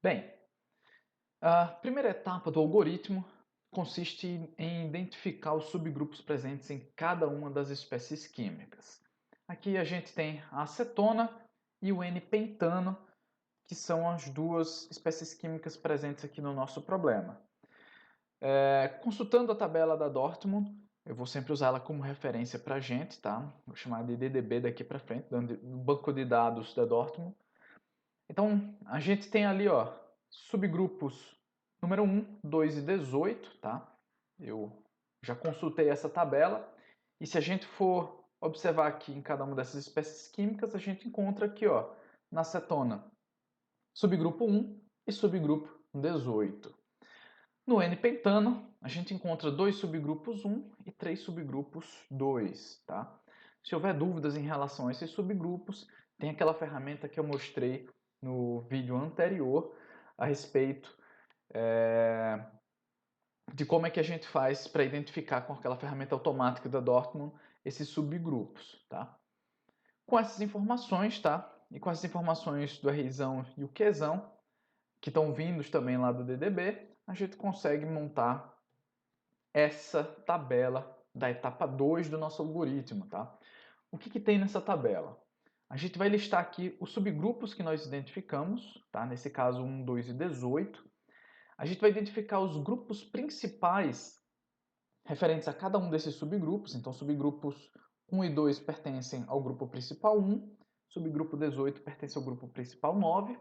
Bem, a primeira etapa do algoritmo consiste em identificar os subgrupos presentes em cada uma das espécies químicas. Aqui a gente tem a acetona e o N-pentano, que são as duas espécies químicas presentes aqui no nosso problema. Consultando a tabela da Dortmund, eu vou sempre usar ela como referência para a gente, tá? Vou chamar de DDB daqui para frente, do banco de dados da Dortmund. Então, a gente tem ali, ó, subgrupos número 1, 2 e 18, tá? Eu já consultei essa tabela. E se a gente for observar aqui em cada uma dessas espécies químicas, a gente encontra aqui, ó, na acetona, subgrupo 1 e subgrupo 18. No N-pentano, a gente encontra dois subgrupos 1 e três subgrupos 2, tá? Se houver dúvidas em relação a esses subgrupos, tem aquela ferramenta que eu mostrei no vídeo anterior a respeito de como é que a gente faz para identificar com aquela ferramenta automática da Dortmund esses subgrupos, tá? Com essas informações, tá? E com as informações do Rzão e o Qzão, que estão vindos também lá do DDB, a gente consegue montar essa tabela da etapa 2 do nosso algoritmo, tá? O que tem nessa tabela? A gente vai listar aqui os subgrupos que nós identificamos, tá? Nesse caso 1, 2 e 18. A gente vai identificar os grupos principais referentes a cada um desses subgrupos. Então, subgrupos 1 e 2 pertencem ao grupo principal 1, subgrupo 18 pertence ao grupo principal 9.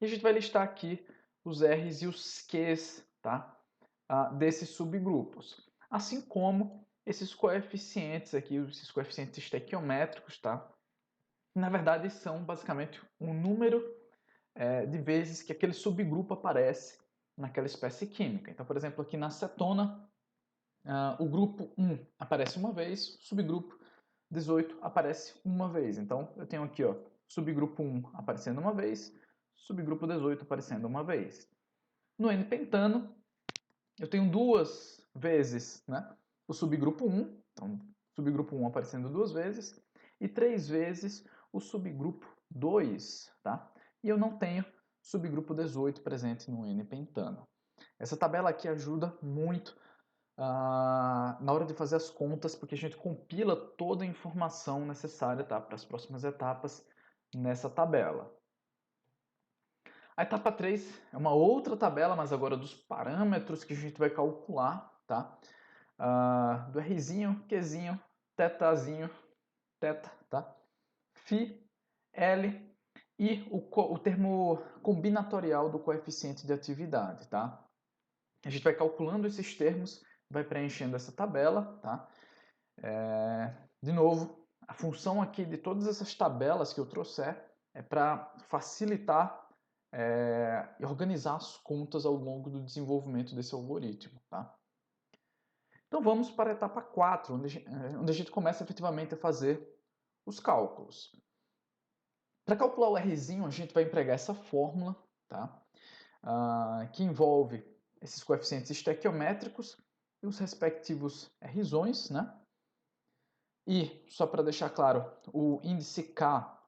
E a gente vai listar aqui os R's e os Q's, tá? Desses subgrupos. Assim como esses coeficientes aqui, esses coeficientes estequiométricos, tá? Na verdade, são basicamente um número de vezes que aquele subgrupo aparece naquela espécie química. Então, por exemplo, aqui na acetona, o grupo 1 aparece uma vez, o subgrupo 18 aparece uma vez. Então, eu tenho aqui, ó, subgrupo 1 aparecendo uma vez, subgrupo 18 aparecendo uma vez. No N-pentano, eu tenho duas vezes, né, o subgrupo 1, então subgrupo 1 aparecendo duas vezes, e três vezes o subgrupo 2, tá? E eu não tenho subgrupo 18 presente no N-pentano. Essa tabela aqui ajuda muito na hora de fazer as contas, porque a gente compila toda a informação necessária, tá, para as próximas etapas nessa tabela. A etapa 3 é uma outra tabela, mas agora dos parâmetros que a gente vai calcular, tá? Do Rzinho, Qzinho, tetazinho, teta, tá? Φ, L e o termo combinatorial do coeficiente de atividade, tá? A gente vai calculando esses termos, vai preenchendo essa tabela, tá? De novo, a função aqui de todas essas tabelas que eu trouxer é para facilitar e organizar as contas ao longo do desenvolvimento desse algoritmo, tá? Então vamos para a etapa 4, onde a gente começa efetivamente a fazer os cálculos. Para calcular o Rzinho, a gente vai empregar essa fórmula, tá? Que envolve esses coeficientes estequiométricos e os respectivos Rzões, né? E, só para deixar claro, o índice K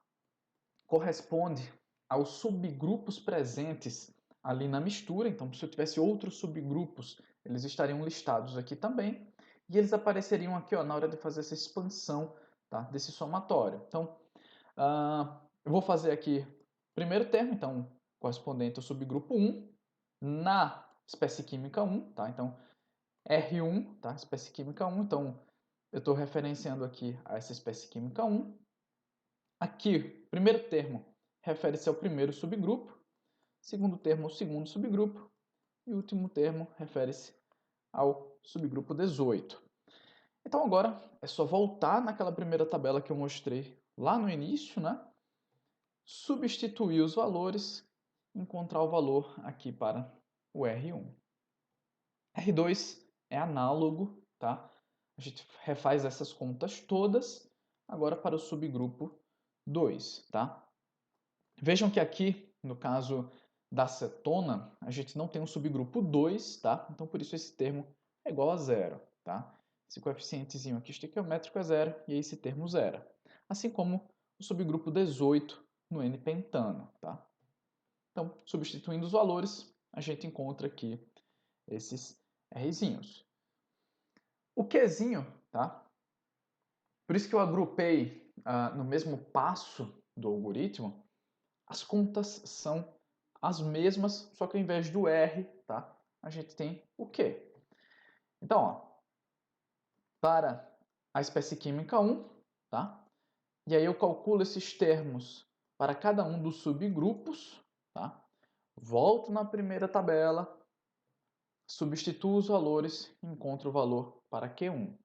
corresponde aos subgrupos presentes ali na mistura. Então, se eu tivesse outros subgrupos, eles estariam listados aqui também. E eles apareceriam aqui, ó, na hora de fazer essa expansão, tá, desse somatório. Então, eu vou fazer aqui o primeiro termo, então, correspondente ao subgrupo 1, na espécie química 1, tá? Então, R1, tá? Espécie química 1. Então, eu estou referenciando aqui a essa espécie química 1. Aqui, o primeiro termo refere-se ao primeiro subgrupo, segundo termo ao segundo subgrupo, e o último termo refere-se ao subgrupo 18. Então agora é só voltar naquela primeira tabela que eu mostrei lá no início, né? Substituir os valores, encontrar o valor aqui para o R1. R2 é análogo, tá? A gente refaz essas contas todas agora para o subgrupo 2, tá? Vejam que aqui, no caso da acetona, a gente não tem um subgrupo 2, tá? Então, por isso esse termo é igual a zero, tá? Esse coeficientezinho aqui estequiométrico é zero e esse termo zero. Assim como o subgrupo 18 no N-pentano, tá? Então, substituindo os valores, a gente encontra aqui esses Rzinhos. O Qzinho, tá? Por isso que eu agrupei no mesmo passo do algoritmo, as contas são as mesmas, só que ao invés do R, tá? A gente tem o Q. Então, ó, para a espécie química 1, tá? E aí eu calculo esses termos para cada um dos subgrupos, tá? Volto na primeira tabela, substituo os valores e encontro o valor para Q1.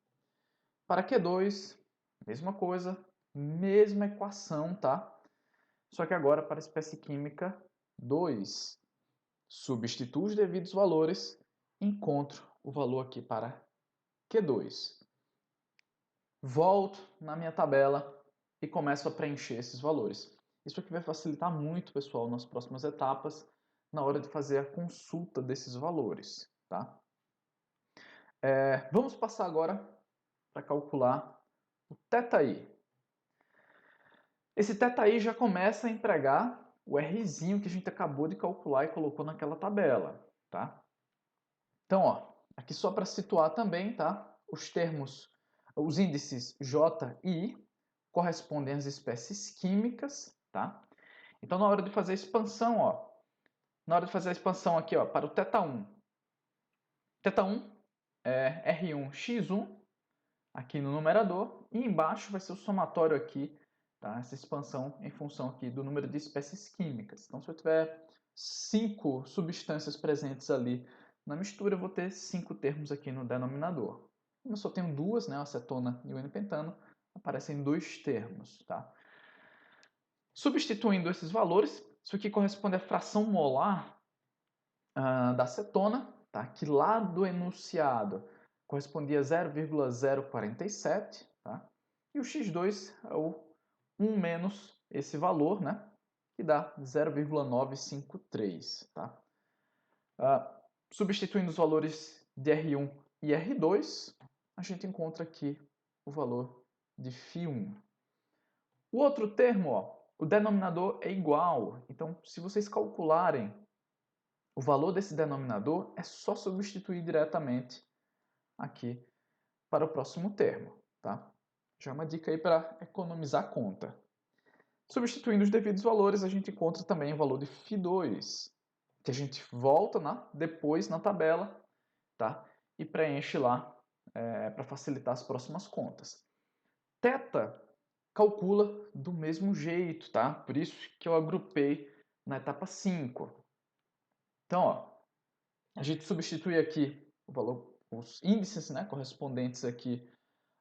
Para Q2, mesma coisa, mesma equação, tá? Só que agora para a espécie química 2. Substituo os devidos valores, encontro o valor aqui para Q2. Volto na minha tabela e começo a preencher esses valores. Isso aqui vai facilitar muito, pessoal, nas próximas etapas, na hora de fazer a consulta desses valores, tá? Vamos passar agora para calcular o θi. Esse θi já começa a empregar o Rzinho que a gente acabou de calcular e colocou naquela tabela, tá? Então, ó, aqui só para situar também, tá? Os termos, os índices J e I correspondem às espécies químicas, tá? Então, na hora de fazer a expansão, ó, na hora de fazer a expansão aqui, ó, para o θ1. θ1 é R1x1 aqui no numerador e embaixo vai ser o somatório aqui, tá? Essa expansão em função aqui do número de espécies químicas. Então, se eu tiver 5 substâncias presentes ali na mistura, eu vou ter 5 termos aqui no denominador. Como eu só tenho duas, né, a acetona e o N-pentano, aparecem 2 termos, tá? Substituindo esses valores, isso aqui corresponde à fração molar da acetona, tá? Que lá do enunciado correspondia a 0,047, tá? E o x2 é o 1 menos esse valor, né? Que dá 0,953, tá? Substituindo os valores de R1 e R2, a gente encontra aqui o valor de φ1. O outro termo, ó, o denominador é igual. Então, se vocês calcularem o valor desse denominador, é só substituir diretamente aqui para o próximo termo, tá? Já é uma dica aí para economizar conta. Substituindo os devidos valores, a gente encontra também o valor de φ2, que a gente volta depois na tabela, tá? E preenche lá para facilitar as próximas contas. Θ calcula do mesmo jeito, tá? Por isso que eu agrupei na etapa 5. Então, ó, a gente substitui aqui o valor, os índices, né, correspondentes aqui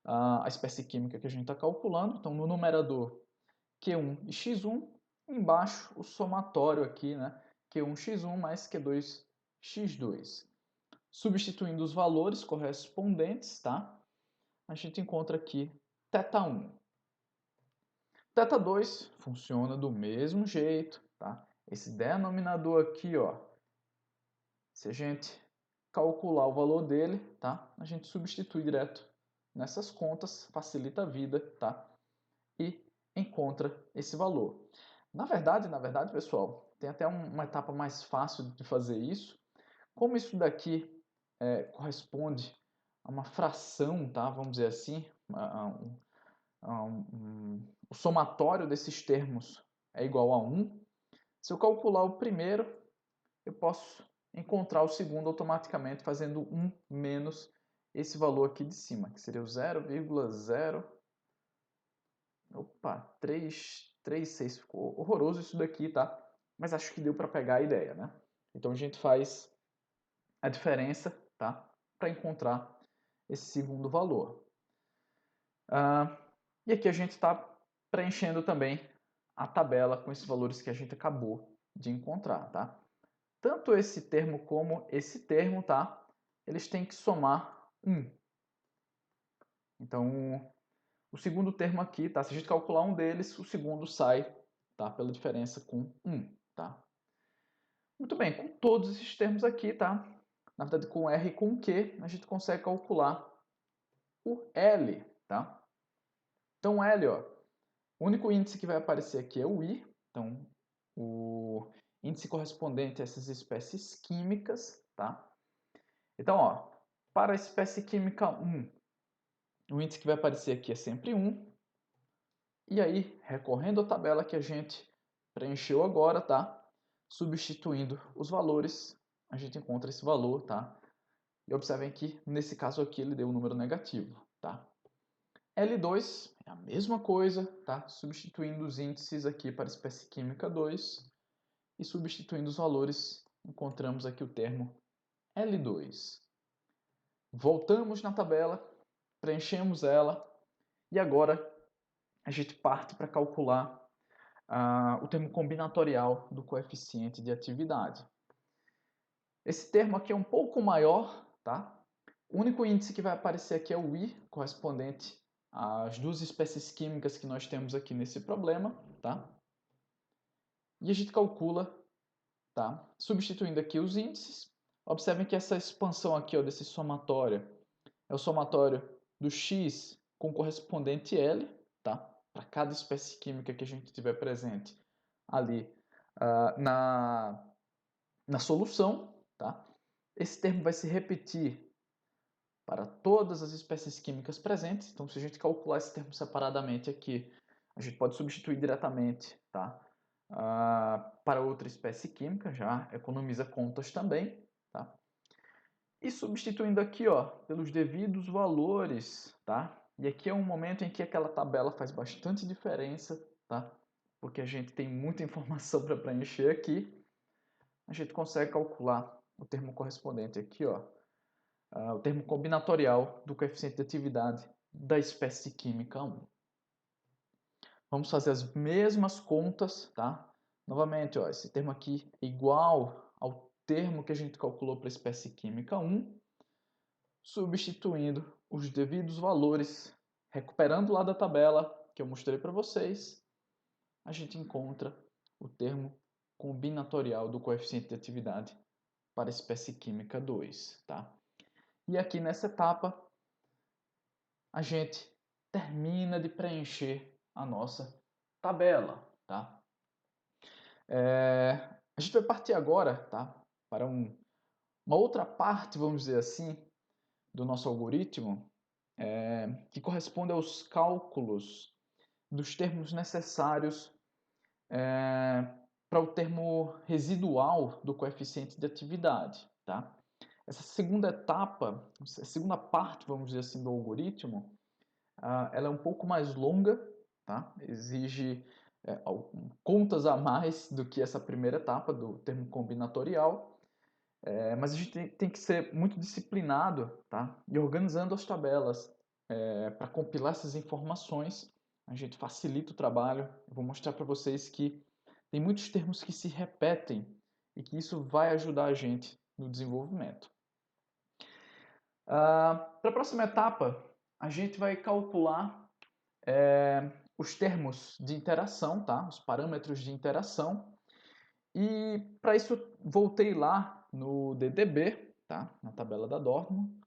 à espécie química que a gente está calculando. Então, no numerador, Q1 e X1. Embaixo, o somatório aqui, né, Q1x1 mais Q2x2. Substituindo os valores correspondentes, tá? A gente encontra aqui θ1. θ2 funciona do mesmo jeito, tá? Esse denominador aqui, ó, se a gente calcular o valor dele, tá? A gente substitui direto nessas contas, facilita a vida, tá? E encontra esse valor. Na verdade, pessoal, tem até uma etapa mais fácil de fazer isso. Como isso daqui corresponde a uma fração, tá? Vamos dizer assim, o somatório desses termos é igual a 1. Se eu calcular o primeiro, eu posso encontrar o segundo automaticamente fazendo 1 menos esse valor aqui de cima, que seria o 0,0... Opa, 336. Ficou horroroso isso daqui, tá? Mas acho que deu para pegar a ideia, né? Então a gente faz a diferença, tá? Para encontrar esse segundo valor. E aqui a gente está preenchendo também a tabela com esses valores que a gente acabou de encontrar, tá? Tanto esse termo como esse termo, tá? Eles têm que somar 1. Então, o segundo termo aqui, tá? Se a gente calcular um deles, o segundo sai, tá? Pela diferença com 1, tá? Muito bem, com todos esses termos aqui, tá? Na verdade, com R e com Q, a gente consegue calcular o L, tá? Então, o L, ó, o único índice que vai aparecer aqui é o I. Então, o índice índice correspondente a essas espécies químicas, tá? Então, ó, para a espécie química 1, o índice que vai aparecer aqui é sempre 1. E aí, recorrendo à tabela que a gente preencheu agora, tá? Substituindo os valores, a gente encontra esse valor, tá? E observem que, nesse caso aqui, ele deu um número negativo, tá? L2 é a mesma coisa, tá? Substituindo os índices aqui para a espécie química 2 e substituindo os valores, encontramos aqui o termo L2. Voltamos na tabela, preenchemos ela e agora a gente parte para calcular o termo combinatorial do coeficiente de atividade. Esse termo aqui é um pouco maior, tá? O único índice que vai aparecer aqui é o I, correspondente às duas espécies químicas que nós temos aqui nesse problema, tá? E a gente calcula, tá? Substituindo aqui os índices. Observem que essa expansão aqui, ó, desse somatório, é o somatório do X com correspondente L, tá? Para cada espécie química que a gente tiver presente ali na solução, tá? Esse termo vai se repetir para todas as espécies químicas presentes. Então, se a gente calcular esse termo separadamente aqui, a gente pode substituir diretamente, tá? Para outra espécie química, já economiza contas também, tá? E substituindo aqui, ó, pelos devidos valores, tá? E aqui é um momento em que aquela tabela faz bastante diferença, tá? Porque a gente tem muita informação para preencher aqui. A gente consegue calcular o termo correspondente aqui, ó, o termo combinatorial do coeficiente de atividade da espécie química 1. Vamos fazer as mesmas contas, tá? Novamente, ó, esse termo aqui é igual ao termo que a gente calculou para a espécie química 1, substituindo os devidos valores, recuperando lá da tabela que eu mostrei para vocês, a gente encontra o termo combinatorial do coeficiente de atividade para a espécie química 2, tá? E aqui nessa etapa, a gente termina de preencher a nossa tabela, tá? A gente vai partir agora, tá, para uma outra parte, vamos dizer assim, do nosso algoritmo, que corresponde aos cálculos dos termos necessários para o termo residual do coeficiente de atividade, tá? Essa segunda etapa, a segunda parte, vamos dizer assim, do algoritmo, ela é um pouco mais longa, tá? Exige contas a mais do que essa primeira etapa do termo combinatorial, mas a gente tem que ser muito disciplinado, tá? E organizando as tabelas para compilar essas informações, a gente facilita o trabalho. Eu vou mostrar para vocês que tem muitos termos que se repetem e que isso vai ajudar a gente no desenvolvimento. Para a próxima etapa, a gente vai calcular os termos de interação, tá? Os parâmetros de interação. E para isso voltei lá no DDB, tá? Na tabela da Dortmund,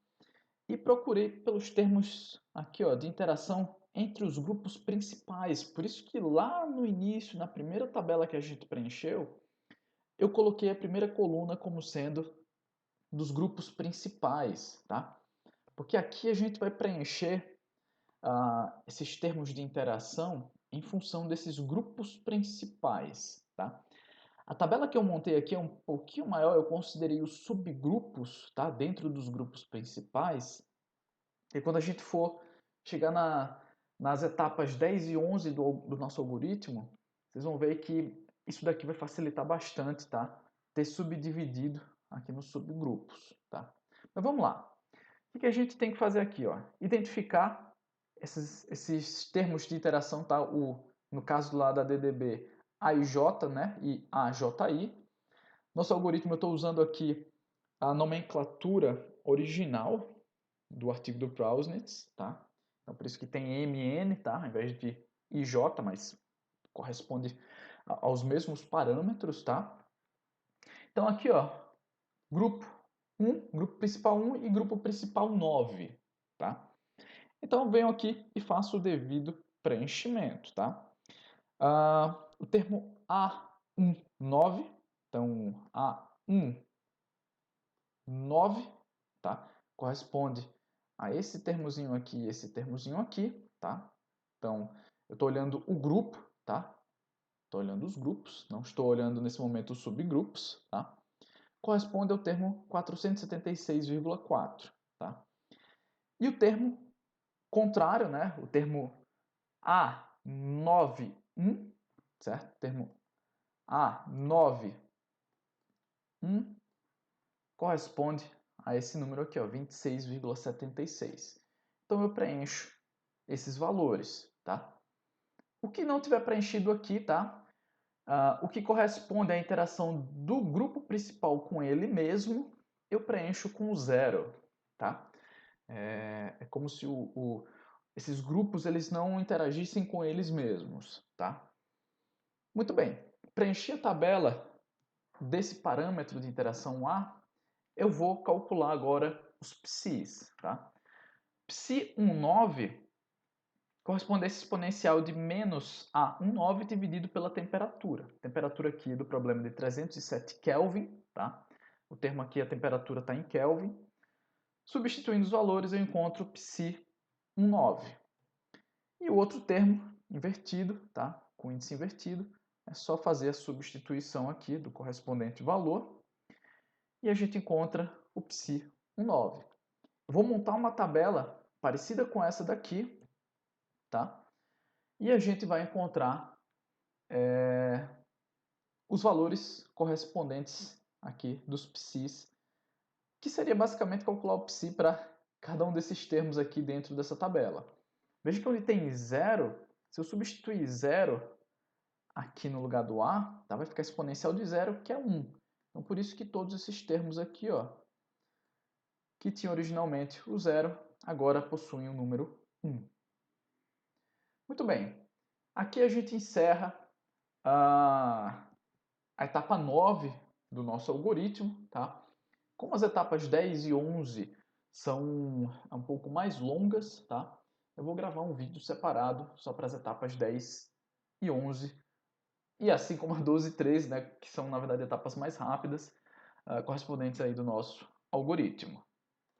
e procurei pelos termos aqui, ó, de interação entre os grupos principais. Por isso que lá no início, na primeira tabela que a gente preencheu, eu coloquei a primeira coluna como sendo dos grupos principais, tá? Porque aqui a gente vai preencher esses termos de interação em função desses grupos principais, tá? A tabela que eu montei aqui é um pouquinho maior, eu considerei os subgrupos, tá? Dentro dos grupos principais. E quando a gente for chegar nas etapas 10 e 11 do nosso algoritmo, vocês vão ver que isso daqui vai facilitar bastante, tá? Ter subdividido aqui nos subgrupos, tá? Mas vamos lá. O que a gente tem que fazer aqui, ó? Identificar esses termos de interação, tá? No caso lá da DDB, AIJ, né? E AJI. Nosso algoritmo, eu estou usando aqui a nomenclatura original do artigo do Prausnitz, tá? Então, por isso que tem MN, tá? Ao invés de IJ, mas corresponde aos mesmos parâmetros, tá? Então, aqui, ó, grupo 1, grupo principal 1 e grupo principal 9, tá? Então, eu venho aqui e faço o devido preenchimento, tá? O termo A19 Então, A1, 9, tá? Corresponde a esse termozinho aqui e esse termozinho aqui, tá? Então, eu estou olhando o grupo, tá? Estou olhando os grupos, não estou olhando nesse momento os subgrupos, tá? Corresponde ao termo 476,4, tá? E o termo contrário, né? O termo A91, certo? Termo A91 corresponde a esse número aqui, ó, 26,76. Então eu preencho esses valores, tá? O que não tiver preenchido aqui, tá? O que corresponde à interação do grupo principal com ele mesmo, eu preencho com 0, tá? É como se esses grupos eles não interagissem com eles mesmos, tá? Muito bem, preenchi a tabela desse parâmetro de interação A, eu vou calcular agora os psis, tá? Psi19 corresponde a esse exponencial de menos A19 dividido pela temperatura. A temperatura aqui do problema de 307 Kelvin, tá? O termo aqui, a temperatura está em Kelvin. Substituindo os valores, eu encontro Psi19. E o outro termo, invertido, tá? Com índice invertido, é só fazer a substituição aqui do correspondente valor e a gente encontra o Psi19. Eu vou montar uma tabela parecida com essa daqui, tá? E a gente vai encontrar os valores correspondentes aqui dos psis, que seria basicamente calcular o psi para cada um desses termos aqui dentro dessa tabela. Veja que onde tem 0, se eu substituir 0 aqui no lugar do A, tá? Vai ficar exponencial de 0, que é 1. Então, por isso que todos esses termos aqui, ó, que tinham originalmente o 0, agora possuem o número 1. Muito bem. Aqui a gente encerra a etapa 9 do nosso algoritmo, tá? Como as etapas 10 e 11 são um pouco mais longas, tá? Eu vou gravar um vídeo separado só para as etapas 10 e 11, e assim como a 12 e 13, né, que são na verdade etapas mais rápidas, correspondentes aí do nosso algoritmo.